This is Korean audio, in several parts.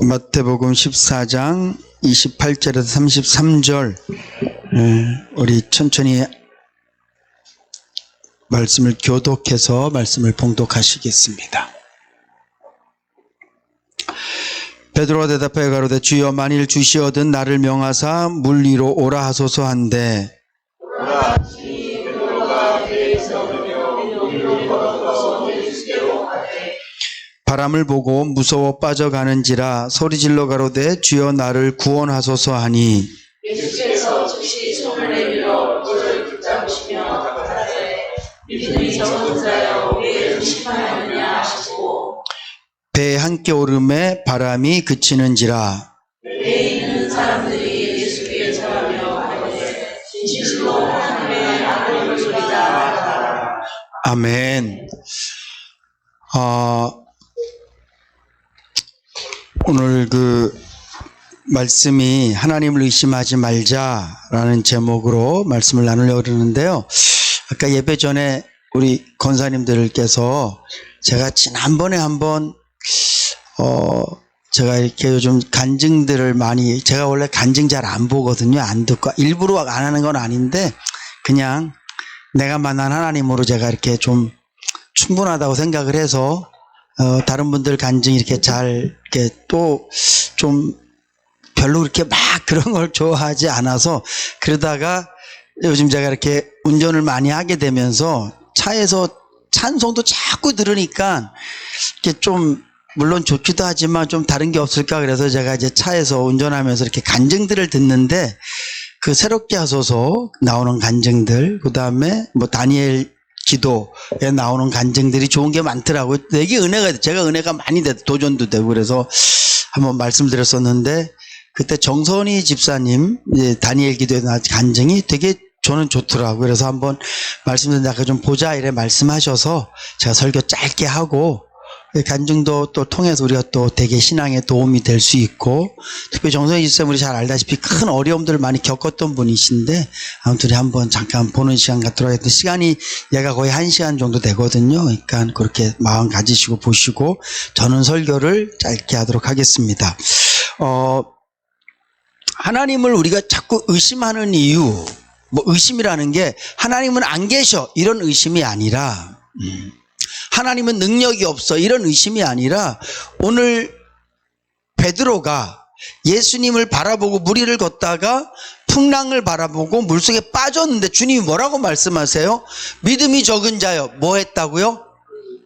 마태복음 14장 28절에서 33절 우리 천천히 말씀을 교독해서 말씀을 봉독하시겠습니다. 베드로가 대답하여 가로되 주여 만일 주시어든 나를 명하사 물 위로 오라 하소서 한데 바람을 보고 무서워 빠져가는지라 소리질러 가로되 주여 나를 구원하소서 하니 예수께서 즉시 손을 내밀어 물을 붙잡으시며 가라사대 믿음이 적은 자여 왜 의심하느냐 하시고 배에 함께 오름에 바람이 그치는지라 배에 있는 사람들이 예수께 절하며 가로되 진실로 하나님의 아들을 소리다. 아멘. 오늘 그 말씀이 하나님을 의심하지 말자라는 제목으로 말씀을 나누려고 그러는데요. 아까 예배 전에 우리 권사님들께서 제가 지난번에 한번 제가 이렇게 요즘 간증들을 많이, 제가 원래 간증 잘 안 보거든요. 안 듣고 일부러 안 하는 건 아닌데 그냥 내가 만난 하나님으로 제가 이렇게 좀 충분하다고 생각을 해서 다른 분들 간증 이렇게 잘 이렇게 또 좀 별로 그렇게 막 그런 걸 좋아하지 않아서, 그러다가 요즘 제가 이렇게 운전을 많이 하게 되면서 차에서 찬송도 자꾸 들으니까 이렇게 좀 물론 좋기도 하지만 좀 다른 게 없을까, 그래서 제가 이제 차에서 운전하면서 이렇게 간증들을 듣는데 그 새롭게 하소서 나오는 간증들, 그 다음에 뭐 다니엘 기도에 나오는 간증들이 좋은 게 많더라고요. 되게 은혜가, 제가 은혜가 많이 돼도 도전도 되고 그래서 한번 말씀드렸었는데, 그때 정선희 집사님 다니엘 기도에 나온 간증이 되게 저는 좋더라고요. 그래서 한번 말씀드렸는데 좀 보자 이래 말씀하셔서 제가 설교 짧게 하고, 간증도 또 통해서 우리가 또 되게 신앙에 도움이 될 수 있고, 특별히 정선희 집사님 우리 잘 알다시피 큰 어려움들을 많이 겪었던 분이신데 아무튼 한번 잠깐 보는 시간 갖도록 하겠습니다. 시간이 얘가 거의 1시간 정도 되거든요. 그러니까 그렇게 마음 가지시고 보시고 저는 설교를 짧게 하도록 하겠습니다. 하나님을 우리가 자꾸 의심하는 이유, 뭐 의심이라는 게 하나님은 안 계셔 이런 의심이 아니라 하나님은 능력이 없어 이런 의심이 아니라, 오늘 베드로가 예수님을 바라보고 물 위를 걷다가 풍랑을 바라보고 물속에 빠졌는데 주님이 뭐라고 말씀하세요? 믿음이 적은 자여 뭐 했다고요?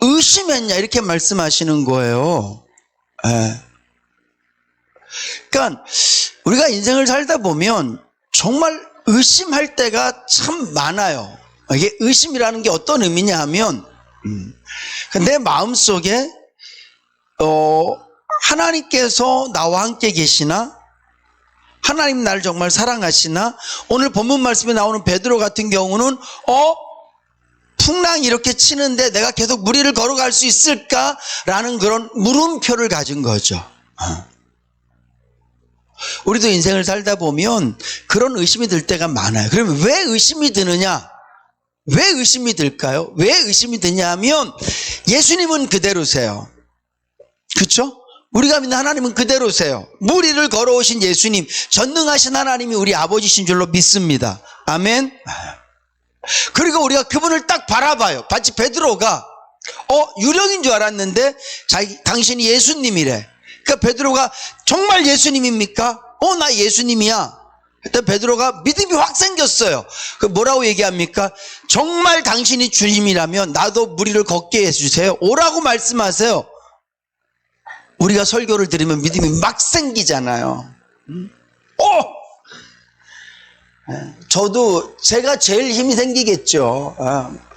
의심했냐 이렇게 말씀하시는 거예요. 그러니까 우리가 인생을 살다 보면 정말 의심할 때가 참 많아요. 이게 의심이라는 게 어떤 의미냐 하면 내 마음속에 하나님께서 나와 함께 계시나? 하나님 나를 정말 사랑하시나? 오늘 본문 말씀에 나오는 베드로 같은 경우는 풍랑이 이렇게 치는데 내가 계속 물 위를 걸어갈 수 있을까라는 그런 물음표를 가진 거죠. 우리도 인생을 살다 보면 그런 의심이 들 때가 많아요. 그러면 왜 의심이 드느냐? 왜 의심이 들까요? 왜 의심이 드냐 하면 예수님은 그대로세요. 그렇죠? 우리가 믿는 하나님은 그대로세요. 물 위를 걸어오신 예수님, 전능하신 하나님이 우리 아버지신 줄로 믿습니다. 아멘. 그리고 우리가 그분을 딱 바라봐요. 마치 베드로가 유령인 줄 알았는데 당신이 예수님이래. 그러니까 베드로가 정말 예수님입니까? 나 예수님이야. 그때 베드로가 믿음이 확 생겼어요. 그 뭐라고 얘기합니까? 정말 당신이 주님이라면 나도 물 위를 걷게 해주세요. 오라고 말씀하세요. 우리가 설교를 들으면 믿음이 막 생기잖아요. 저도 제가 제일 힘이 생기겠죠.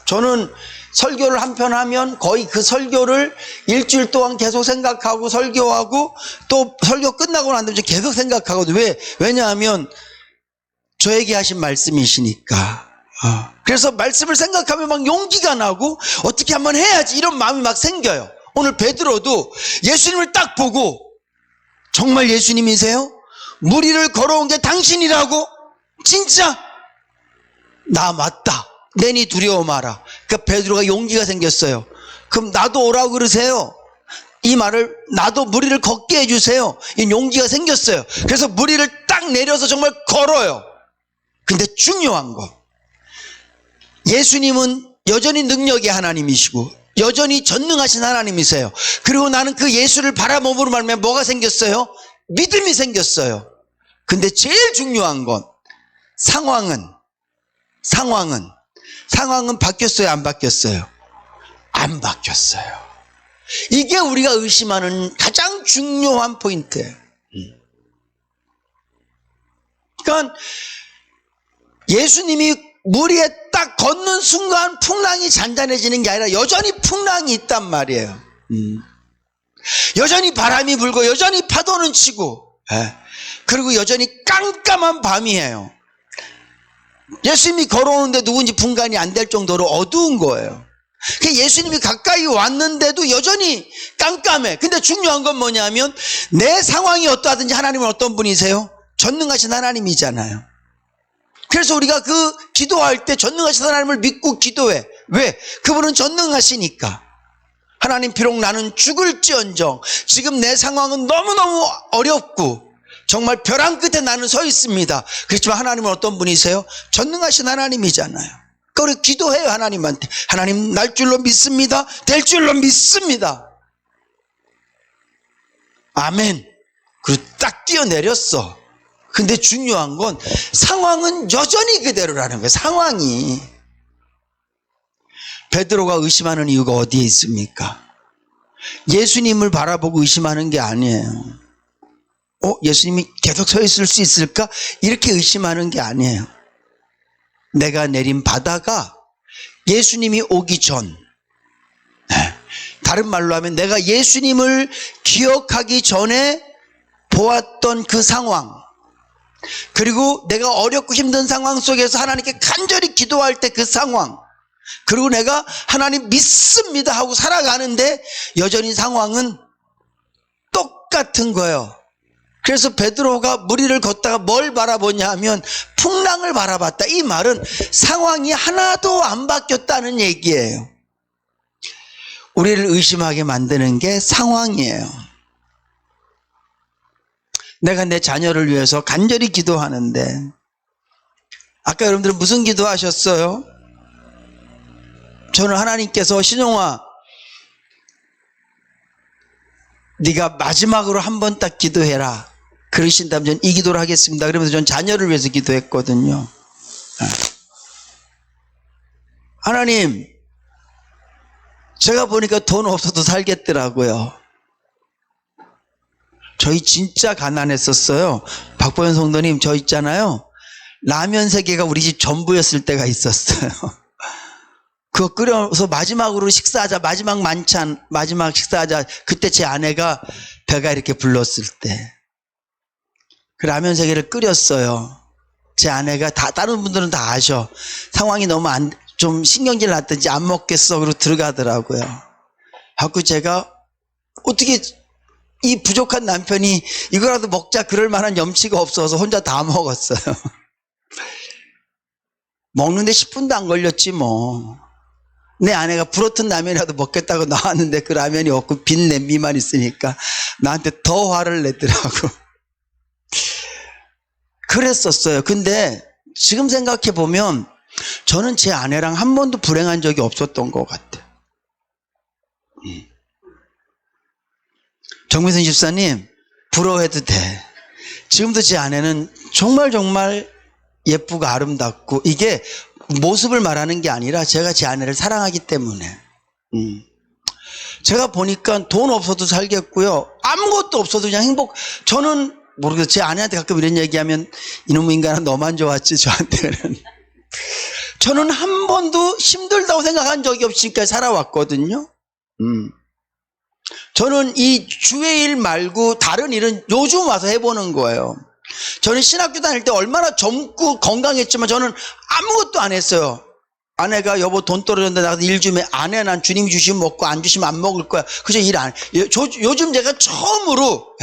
저는 설교를 한 편 하면 거의 그 설교를 일주일 동안 계속 생각하고 설교하고 또 설교 끝나고 난 다음에 계속 생각하거든요. 왜냐하면 저에게 하신 말씀이시니까. 그래서 말씀을 생각하면 막 용기가 나고 어떻게 한번 해야지 이런 마음이 막 생겨요. 오늘 베드로도 예수님을 딱 보고 정말 예수님이세요? 물 위를 걸어온 게 당신이라고? 진짜? 나 맞다. 내니 두려워 마라. 그러니까 베드로가 용기가 생겼어요. 그럼 나도 오라고 그러세요. 이 말을 나도 무리를 걷게 해주세요. 이 용기가 생겼어요. 그래서 무리를 딱 내려서 정말 걸어요. 근데 중요한 거, 예수님은 여전히 능력의 하나님이시고 여전히 전능하신 하나님이세요. 그리고 나는 그 예수를 바라봄으로 말미암아 뭐가 생겼어요? 믿음이 생겼어요. 근데 제일 중요한 건 상황은 바뀌었어요? 안 바뀌었어요? 안 바뀌었어요. 이게 우리가 의심하는 가장 중요한 포인트예요. 그러니까 예수님이 물 위에 딱 걷는 순간 풍랑이 잔잔해지는 게 아니라 여전히 풍랑이 있단 말이에요. 여전히 바람이 불고 여전히 파도는 치고, 그리고 여전히 깜깜한 밤이에요. 예수님이 걸어오는데 누군지 분간이 안 될 정도로 어두운 거예요. 예수님이 가까이 왔는데도 여전히 깜깜해. 근데 중요한 건 뭐냐면 내 상황이 어떠하든지 하나님은 어떤 분이세요? 전능하신 하나님이잖아요. 그래서 우리가 그 기도할 때 전능하신 하나님을 믿고 기도해. 왜? 그분은 전능하시니까. 하나님, 비록 나는 죽을지언정 지금 내 상황은 너무너무 어렵고 정말 벼랑 끝에 나는 서 있습니다. 그렇지만 하나님은 어떤 분이세요? 전능하신 하나님이잖아요. 그러니까 우리 기도해요. 하나님한테. 하나님, 날 줄로 믿습니다. 될 줄로 믿습니다. 아멘. 그리고 딱 뛰어내렸어. 근데 중요한 건 상황은 여전히 그대로라는 거예요. 상황이. 베드로가 의심하는 이유가 어디에 있습니까? 예수님을 바라보고 의심하는 게 아니에요. 예수님이 계속 서 있을 수 있을까? 이렇게 의심하는 게 아니에요. 내가 내린 바다가 예수님이 오기 전, 다른 말로 하면 내가 예수님을 기억하기 전에 보았던 그 상황, 그리고 내가 어렵고 힘든 상황 속에서 하나님께 간절히 기도할 때 그 상황, 그리고 내가 하나님 믿습니다 하고 살아가는데 여전히 상황은 똑같은 거예요. 그래서 베드로가 물 위를 걷다가 뭘 바라보냐 하면 풍랑을 바라봤다. 이 말은 상황이 하나도 안 바뀌었다는 얘기예요. 우리를 의심하게 만드는 게 상황이에요. 내가 내 자녀를 위해서 간절히 기도하는데, 아까 여러분들은 무슨 기도하셨어요? 저는 하나님께서 신용아, 네가 마지막으로 한 번 딱 기도해라 그러신다면 전 이 기도를 하겠습니다. 그러면서 전 자녀를 위해서 기도했거든요. 하나님, 제가 보니까 돈 없어도 살겠더라고요. 저희 진짜 가난했었어요. 박보현 성도님, 저 있잖아요, 라면 3개가 우리 집 전부였을 때가 있었어요. 그거 끓여서 마지막으로 식사하자, 마지막 만찬, 마지막 식사하자. 그때 제 아내가 배가 이렇게 불렀을 때 그 라면 3개를 끓였어요. 제 아내가, 다른 분들은 다 아셔. 상황이 너무 좀 신경질 났든지 안 먹겠어 그러고 들어가더라고요. 하고 제가 어떻게 이 부족한 남편이 이거라도 먹자 그럴 만한 염치가 없어서 혼자 다 먹었어요. 먹는데 10분도 안 걸렸지 뭐. 내 아내가 불어튼 라면이라도 먹겠다고 나왔는데 그 라면이 없고 빈 냄비만 있으니까 나한테 더 화를 내더라고. 그랬었어요. 근데 지금 생각해 보면 저는 제 아내랑 한 번도 불행한 적이 없었던 것 같아요. 정민선 집사님, 부러워해도 돼. 지금도 제 아내는 정말 정말 예쁘고 아름답고, 이게 모습을 말하는 게 아니라 제가 제 아내를 사랑하기 때문에. 제가 보니까 돈 없어도 살겠고요, 아무것도 없어도 그냥 저는 모르겠어요. 제 아내한테 가끔 이런 얘기하면 이놈의 인간아 너만 좋았지 저한테는. 저는 한 번도 힘들다고 생각한 적이 없으니까 살아왔거든요. 저는 이 주의 일 말고 다른 일은 요즘 와서 해보는 거예요. 저는 신학교 다닐 때 얼마나 젊고 건강했지만 저는 아무것도 안 했어요. 아내가 여보 돈 떨어졌는데 나가서 일 좀 해. 안 해. 난 주님이 주시면 먹고 안 주시면 안 먹을 거야. 그저 일 안 해. 요즘 제가 처음으로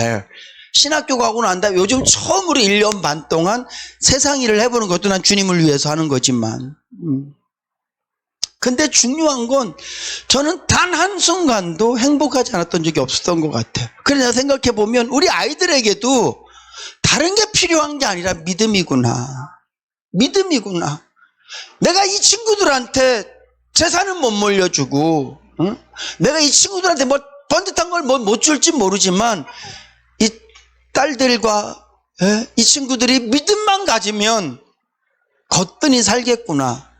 신학교 가고 난 다음에 요즘 처음으로 1년 반 동안 세상 일을 해보는 것도 난 주님을 위해서 하는 거지만, 근데 중요한 건 저는 단 한순간도 행복하지 않았던 적이 없었던 것 같아요. 그래서 생각해 보면 우리 아이들에게도 다른 게 필요한 게 아니라 믿음이구나. 믿음이구나. 내가 이 친구들한테 재산은 못 물려주고, 응? 내가 이 친구들한테 뭐 번듯한 걸 못 줄지 모르지만 이 딸들과 이 친구들이 믿음만 가지면 거뜬히 살겠구나.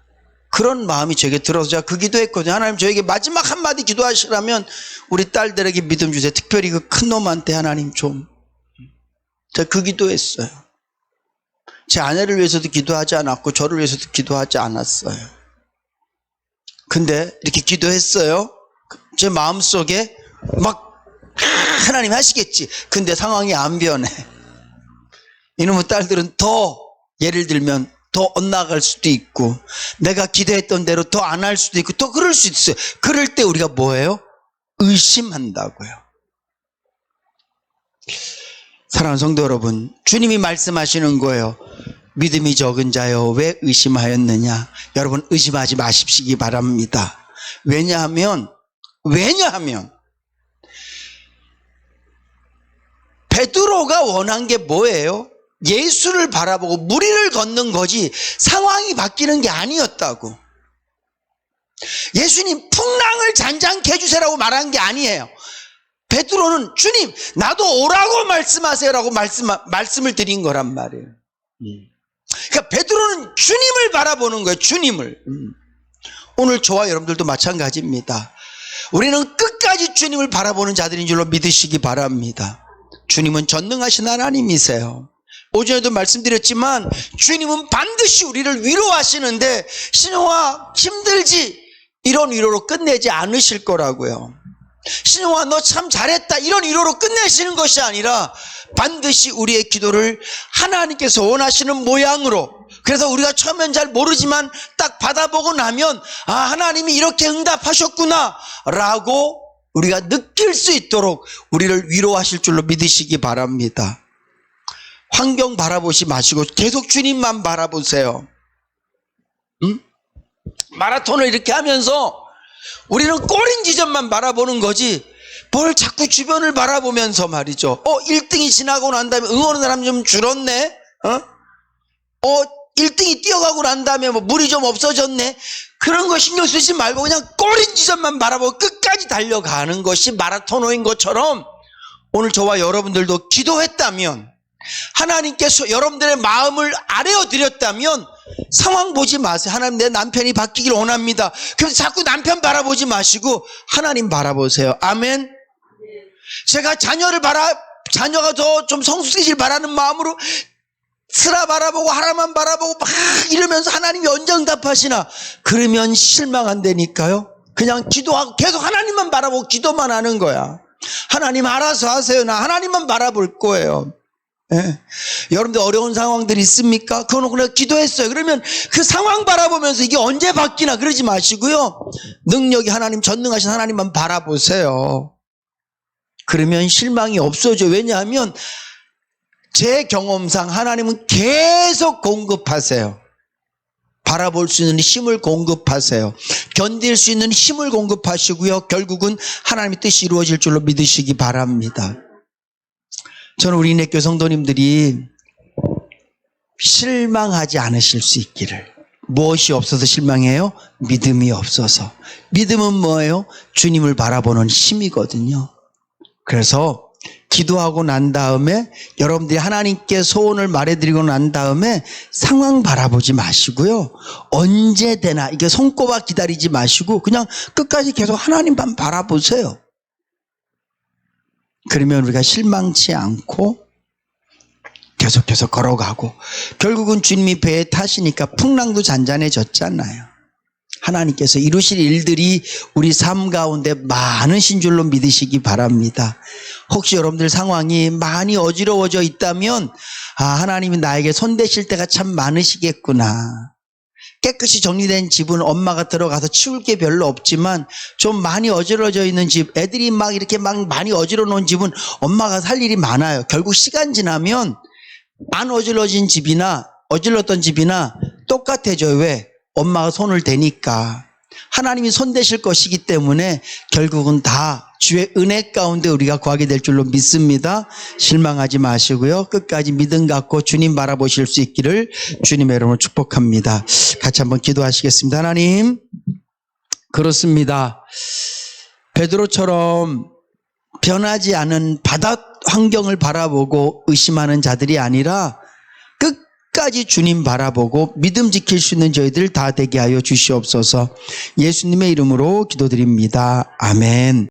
그런 마음이 저에게 들어서 제가 그 기도했거든요. 하나님 저에게 마지막 한마디 기도하시라면 우리 딸들에게 믿음 주세요. 특별히 그 큰 놈한테 하나님 좀. 제가 그 기도했어요. 제 아내를 위해서도 기도하지 않았고 저를 위해서도 기도하지 않았어요. 근데 이렇게 기도했어요. 제 마음속에 막 하나님 하시겠지. 근데 상황이 안 변해. 이놈의 딸들은 더 예를 들면 더 엇나갈 수도 있고 내가 기대했던 대로 더 안 할 수도 있고 또 그럴 수 있어요. 그럴 때 우리가 뭐예요? 의심한다고요. 사랑하는 성도 여러분, 주님이 말씀하시는 거예요. 믿음이 적은 자여 왜 의심하였느냐. 여러분 의심하지 마십시기 바랍니다. 왜냐하면 베드로가 원한 게 뭐예요? 예수를 바라보고 무리를 걷는 거지 상황이 바뀌는 게 아니었다고. 예수님 풍랑을 잔잔케 해주세요라고 말한 게 아니에요. 베드로는 주님 나도 오라고 말씀하세요라고 말씀을 드린 거란 말이에요. 그러니까 베드로는 주님을 바라보는 거예요. 주님을. 오늘 저와 여러분들도 마찬가지입니다. 우리는 끝까지 주님을 바라보는 자들인 줄로 믿으시기 바랍니다. 주님은 전능하신 하나님이세요. 오전에도 말씀드렸지만 주님은 반드시 우리를 위로하시는데 신용아 힘들지 이런 위로로 끝내지 않으실 거라고요. 신용아 너 참 잘했다 이런 위로로 끝내시는 것이 아니라 반드시 우리의 기도를 하나님께서 원하시는 모양으로, 그래서 우리가 처음엔 잘 모르지만 딱 받아보고 나면 아 하나님이 이렇게 응답하셨구나 라고 우리가 느낄 수 있도록 우리를 위로하실 줄로 믿으시기 바랍니다. 환경 바라보지 마시고 계속 주님만 바라보세요. 마라톤을 이렇게 하면서 우리는 꼬린 지점만 바라보는 거지 뭘 자꾸 주변을 바라보면서 말이죠. 1등이 지나고 난 다음에 응원하는 사람 좀 줄었네. 1등이 뛰어가고 난 다음에 뭐 물이 좀 없어졌네. 그런 거 신경 쓰지 말고 그냥 꼬린 지점만 바라보고 끝까지 달려가는 것이 마라토너인 것처럼 오늘 저와 여러분들도 기도했다면, 하나님께서 여러분들의 마음을 아뢰어 드렸다면 상황 보지 마세요. 하나님 내 남편이 바뀌길 원합니다. 그래서 자꾸 남편 바라보지 마시고 하나님 바라보세요. 아멘. 제가 자녀가 더 좀 성숙해질 바라는 마음으로 스라 바라보고 하나만 바라보고 막 이러면서 하나님이 언제 응답하시나 그러면 실망 안 되니까요. 그냥 기도하고 계속 하나님만 바라보고 기도만 하는 거야. 하나님 알아서 하세요. 나 하나님만 바라볼 거예요. 예. 여러분들 어려운 상황들이 있습니까? 그거는 그냥 기도했어요. 그러면 그 상황 바라보면서 이게 언제 바뀌나 그러지 마시고요. 능력이 하나님 전능하신 하나님만 바라보세요. 그러면 실망이 없어져. 왜냐하면 제 경험상 하나님은 계속 공급하세요. 바라볼 수 있는 힘을 공급하세요. 견딜 수 있는 힘을 공급하시고요. 결국은 하나님의 뜻이 이루어질 줄로 믿으시기 바랍니다. 저는 우리 인내교회 성도님들이 실망하지 않으실 수 있기를. 무엇이 없어서 실망해요? 믿음이 없어서. 믿음은 뭐예요? 주님을 바라보는 힘이거든요. 그래서 기도하고 난 다음에 여러분들이 하나님께 소원을 말해드리고 난 다음에 상황 바라보지 마시고요. 언제 되나 이게 손꼽아 기다리지 마시고 그냥 끝까지 계속 하나님만 바라보세요. 그러면 우리가 실망치 않고 계속해서 걸어가고 결국은 주님이 배에 타시니까 풍랑도 잔잔해졌잖아요. 하나님께서 이루실 일들이 우리 삶 가운데 많으신 줄로 믿으시기 바랍니다. 혹시 여러분들 상황이 많이 어지러워져 있다면 하나님이 나에게 손대실 때가 참 많으시겠구나. 깨끗이 정리된 집은 엄마가 들어가서 치울 게 별로 없지만 좀 많이 어지러져 있는 집, 애들이 막 이렇게 막 많이 어지러 놓은 집은 엄마가 살 일이 많아요. 결국 시간 지나면 안 어질러진 집이나 어질렀던 집이나 똑같아져요. 왜? 엄마가 손을 대니까. 하나님이 손대실 것이기 때문에 결국은 다 주의 은혜 가운데 우리가 구하게 될 줄로 믿습니다. 실망하지 마시고요. 끝까지 믿음 갖고 주님 바라보실 수 있기를 주님의 이름으로 축복합니다. 같이 한번 기도하시겠습니다. 하나님, 그렇습니다. 베드로처럼 변하지 않은 바다 환경을 바라보고 의심하는 자들이 아니라 끝까지 주님 바라보고 믿음 지킬 수 있는 저희들 다 되게 하여 주시옵소서. 예수님의 이름으로 기도드립니다. 아멘.